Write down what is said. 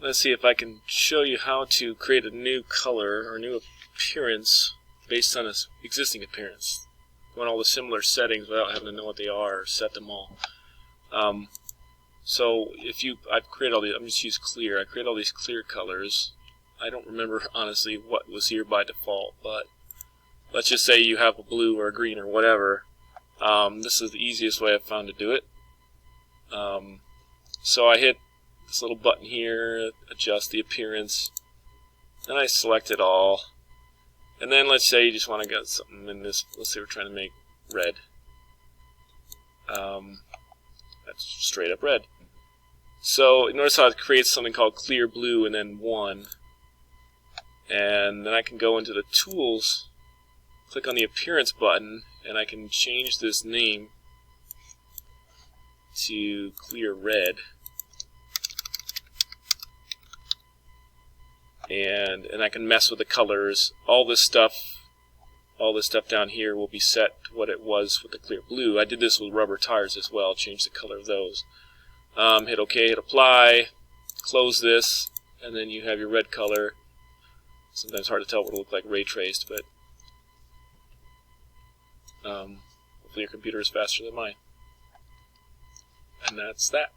let's see if I can show you how to create a new color or new appearance based on its existing appearance. Going all the similar settings without having to know what they are or set them all. So I've created all these. I'm just use clear. I create all these clear colors. I don't remember honestly what was here by default, but let's just say you have a blue or a green or whatever. This is the easiest way I've found to do it. So I hit this little button here, adjust the appearance, and I select it all. And then let's say you just want to get something in this. Let's say we're trying to make red. That's straight up red. So notice how it creates something called clear blue and then 1. And then I can go into the tools, click on the appearance button, and I can change this name to clear red. And I can mess with the colors. All this stuff down here will be set to what it was with the clear blue. I did this with rubber tires as well, change the color of those. Hit OK, hit apply, close this, and then you have your red color. Sometimes hard to tell what it'll look like ray traced, but hopefully your computer is faster than mine. And that's that.